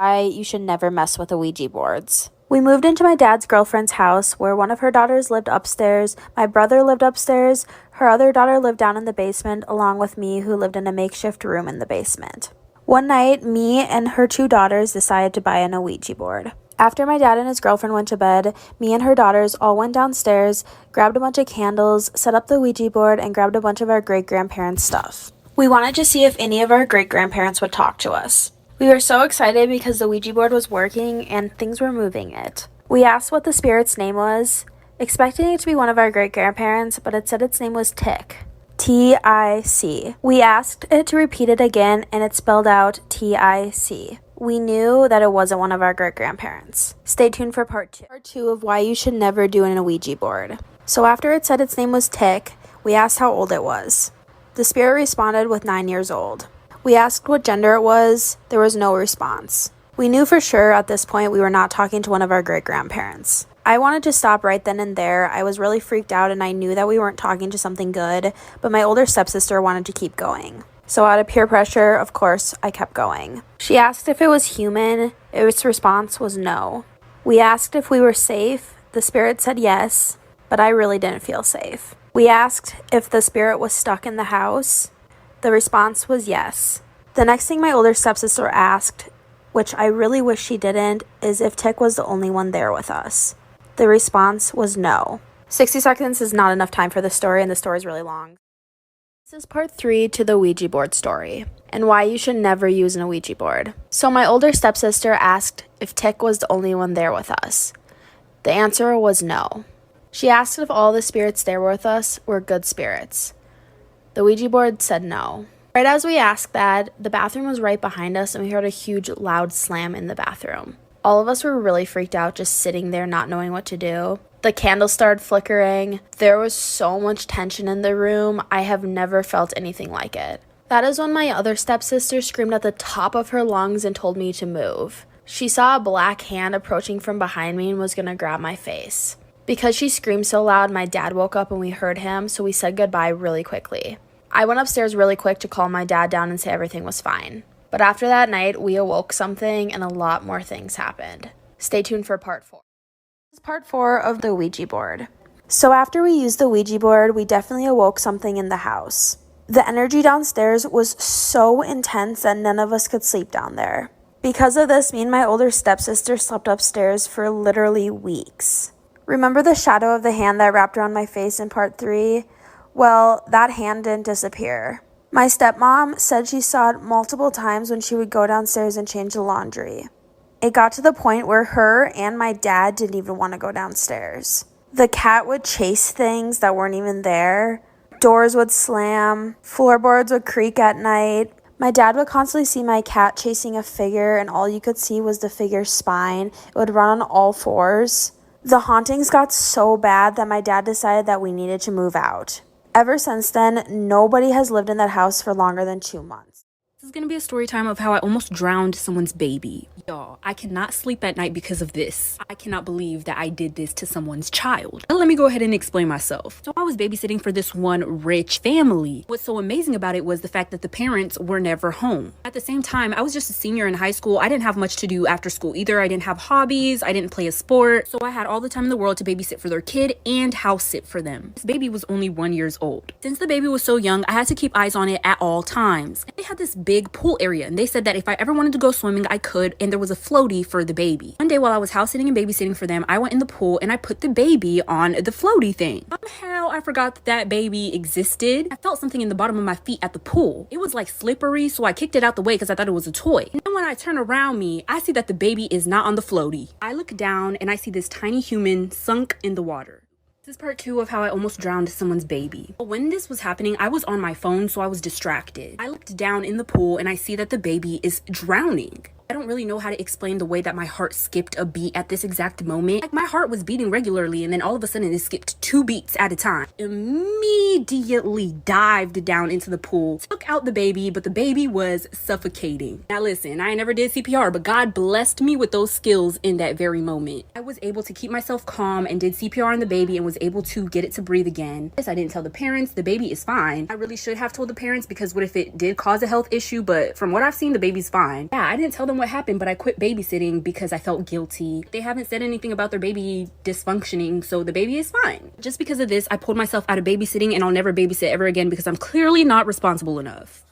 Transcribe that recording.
Why you should never mess with the Ouija boards. We moved into my dad's girlfriend's house where one of her daughters lived upstairs, my brother lived upstairs, her other daughter lived down in the basement along with me who lived in a makeshift room in the basement. One night, me and her two daughters decided to buy an Ouija board. After my dad and his girlfriend went to bed, me and her daughters all went downstairs, grabbed a bunch of candles, set up the Ouija board, and grabbed a bunch of our great-grandparents' stuff. We wanted to see if any of our great-grandparents would talk to us. We were so excited because the Ouija board was working and things were moving it. We asked what the spirit's name was, expecting it to be one of our great-grandparents, but it said its name was Tick. T-I-C. We asked it to repeat it again and it spelled out T-I-C. We knew that it wasn't one of our great-grandparents. Stay tuned for part 2. Part 2 of why you should never do an Ouija board. So after it said its name was Tick, we asked how old it was. The spirit responded with 9 years old. We asked what gender it was. There was no response. We knew for sure at this point we were not talking to one of our great-grandparents. I wanted to stop right then and there. I was really freaked out and I knew that we weren't talking to something good, but my older stepsister wanted to keep going. So out of peer pressure, of course, I kept going. She asked if it was human. Its response was no. We asked if we were safe. The spirit said yes, but I really didn't feel safe. We asked if the spirit was stuck in the house. The response was yes. The next thing my older stepsister asked, which I really wish she didn't, is if Tick was the only one there with us. The response was no. 60 seconds is not enough time for this story, and the story is really long. This is part 3 to the Ouija board story, and why you should never use an Ouija board. So my older stepsister asked if Tick was the only one there with us. The answer was no. She asked if all the spirits there with us were good spirits. The Ouija board said no. Right as we asked that, the bathroom was right behind us and we heard a huge loud slam in the bathroom. All of us were really freaked out just sitting there not knowing what to do. The candles started flickering. There was so much tension in the room. I have never felt anything like it. That is when my other stepsister screamed at the top of her lungs and told me to move. She saw a black hand approaching from behind me and was gonna grab my face. Because she screamed so loud, my dad woke up and we heard him, so we said goodbye really quickly. I went upstairs really quick to calm my dad down and say everything was fine. But after that night, we awoke something and a lot more things happened. Stay tuned for part 4. This is part 4 of the Ouija board. So after we used the Ouija board, we definitely awoke something in the house. The energy downstairs was so intense that none of us could sleep down there. Because of this, me and my older stepsister slept upstairs for literally weeks. Remember the shadow of the hand that wrapped around my face in part 3? Well, that hand didn't disappear. My stepmom said she saw it multiple times when she would go downstairs and change the laundry. It got to the point where her and my dad didn't even want to go downstairs. The cat would chase things that weren't even there. Doors would slam. Floorboards would creak at night. My dad would constantly see my cat chasing a figure and all you could see was the figure's spine. It would run on all fours. The hauntings got so bad that my dad decided that we needed to move out. Ever since then, nobody has lived in that house for longer than 2 months. This is gonna be a story time of how I almost drowned someone's baby. Y'all, I cannot sleep at night because of this. I cannot believe that I did this to someone's child. Let me go ahead and explain myself. So I was babysitting for this one rich family. What's so amazing about it was the fact that the parents were never home. At the same time, I was just a senior in high school. I didn't have much to do after school either. I didn't have hobbies. I didn't play a sport. So I had all the time in the world to babysit for their kid and house sit for them. This baby was only 1 year old. Since the baby was so young, I had to keep eyes on it at all times. They had this big pool area and they said that if I ever wanted to go swimming, I could, and there was a floaty for the baby. One day while I was house sitting and babysitting for them, I went in the pool and I put the baby on the floaty thing. Somehow I forgot that that baby existed. I felt something in the bottom of my feet at the pool. It was like slippery, so I kicked it out the way because I thought it was a toy. And then when I turn around me, I see that the baby is not on the floaty. I look down and I see this tiny human sunk in the water. This is part 2 of how I almost drowned someone's baby. When this was happening, I was on my phone, so I was distracted. I looked down in the pool and I see that the baby is drowning. I don't really know how to explain the way that my heart skipped a beat at this exact moment. Like my heart was beating regularly and then all of a sudden it skipped 2 beats at a time. Immediately dived down into the pool, took out the baby, but the baby was suffocating. Now listen, I never did CPR, but God blessed me with those skills in that very moment. I was able to keep myself calm and did CPR on the baby and was able to get it to breathe again. Yes, I didn't tell the parents. The baby is fine. I really should have told the parents because what if it did cause a health issue, but from what I've seen, the baby's fine. Yeah, I didn't tell them what happened, but I quit babysitting because I felt guilty. They haven't said anything about their baby dysfunctioning, so the baby is fine. Just because of this, I pulled myself out of babysitting, and I'll never babysit ever again because I'm clearly not responsible enough.